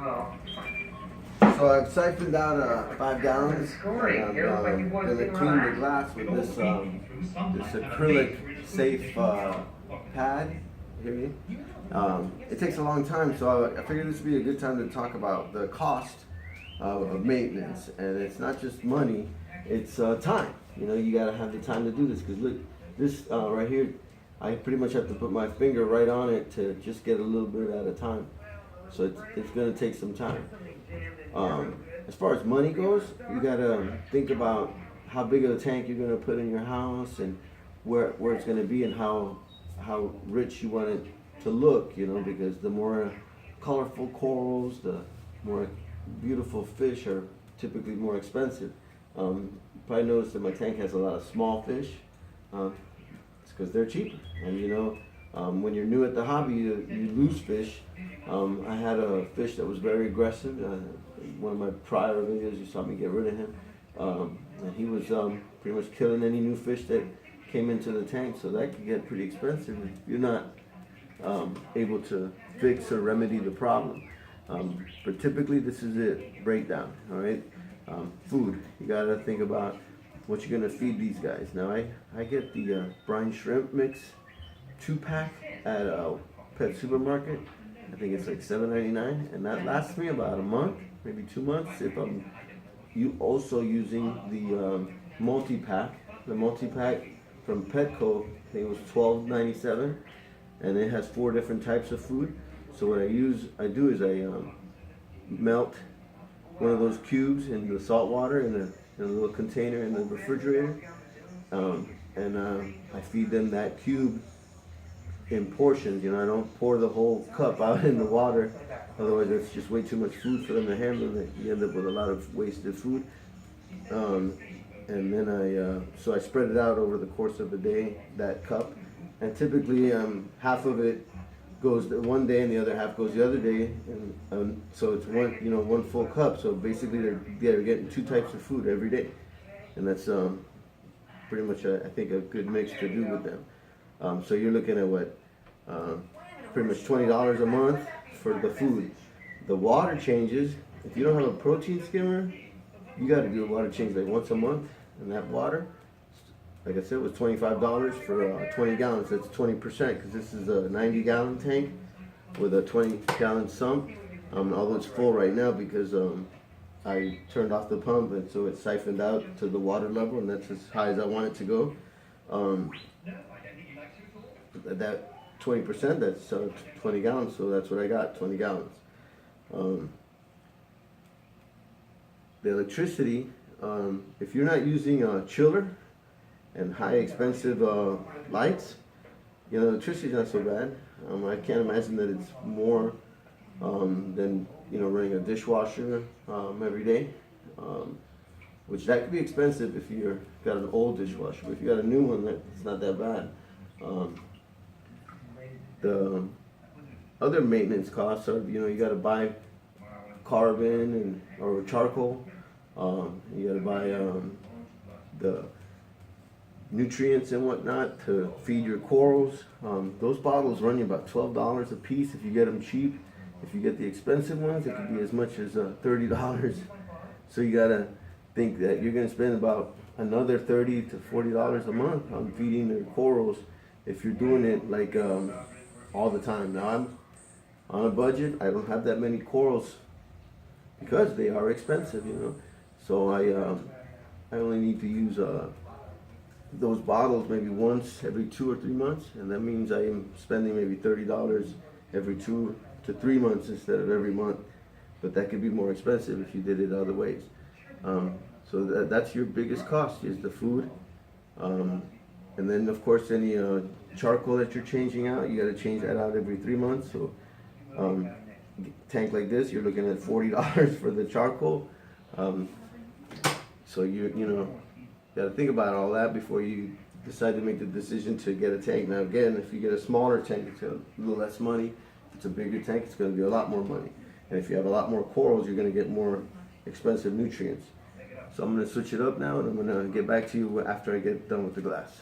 So I've siphoned out 5 gallons, and I'm going to clean the glass with this acrylic safe pad. Hear me? It takes a long time, so I figured this would be a good time to talk about the cost of maintenance. And it's not just money, it's time. You know, you got to have the time to do this, because look, this right here, I pretty much have to put my finger right on it to just get a little bit at a time. So it's going to take some time. As far as money goes, you got to think about how big of a tank you're going to put in your house, and where it's going to be, and how rich you want it to look, you know, because the more colorful corals, the more beautiful fish are typically more expensive. Probably noticed that my tank has a lot of small fish. It's because they're cheaper, and you know, when you're new at the hobby, you lose fish. I had a fish that was very aggressive. One of my prior videos, you saw me get rid of him. And he was pretty much killing any new fish that came into the tank, so that could get pretty expensive if you're not able to fix or remedy the problem. But typically this is it, breakdown, all right? Food, you gotta think about what you're gonna feed these guys. Now I get the brine shrimp mix 2-pack at a pet supermarket. I think it's like $7.99, and that lasts me about a month, maybe 2 months if I'm also using the multi-pack. The multi-pack from Petco, I think it was $12.97, and it has 4 different types of food. So what I do is I melt one of those cubes in the salt water in a little container in the refrigerator, and I feed them that cube in portions. You know, I don't pour the whole cup out in the water, otherwise it's just way too much food for them to handle, and you end up with a lot of wasted food. And then so I spread it out over the course of the day, that cup, and typically half of it goes one day and the other half goes the other day, and so it's one full cup. So basically they're getting 2 types of food every day, and that's pretty much I think a good mix to do with them. So you're looking at what, pretty much $20 a month for the food. The water changes, if you don't have a protein skimmer, you got to do a water change like once a month, and that water, like I said, was $25 for 20 gallons. That's 20%, because this is a 90-gallon tank with a 20-gallon sump. Although it's full right now because I turned off the pump, and so it siphoned out to the water level, and that's as high as I want it to go. That 20%, that's 20 gallons, so that's what I got, 20 gallons. The electricity, if you're not using a chiller and high expensive lights, you know, electricity is not so bad. I can't imagine that it's more than, you know, running a dishwasher every day, which that could be expensive if you've got an old dishwasher. But if you got a new one, it's not that bad. The other maintenance costs are, you know, you got to buy carbon or charcoal. You got to buy the nutrients and whatnot to feed your corals. Those bottles run you about $12 a piece if you get them cheap. If you get the expensive ones, it could be as much as $30. So you got to think that you're going to spend about another $30 to $40 a month on feeding your corals if you're doing it like all the time. Now I'm on a budget. I don't have that many corals because they are expensive, you know. So I only need to use those bottles maybe once every 2 or 3 months, and that means I am spending maybe $30 every 2 to 3 months instead of every month. But that could be more expensive if you did it other ways. So that's your biggest cost, is the food. And then of course any charcoal that you're changing out, you got to change that out every 3 months. So tank like this, you're looking at $40 for the charcoal. So you know, got to think about all that before you decide to make the decision to get a tank. Now again, if you get a smaller tank, it's a little less money. If it's a bigger tank, it's going to be a lot more money. And if you have a lot more corals, you're going to get more expensive nutrients. So I'm going to switch it up now, and I'm going to get back to you after I get done with the glass.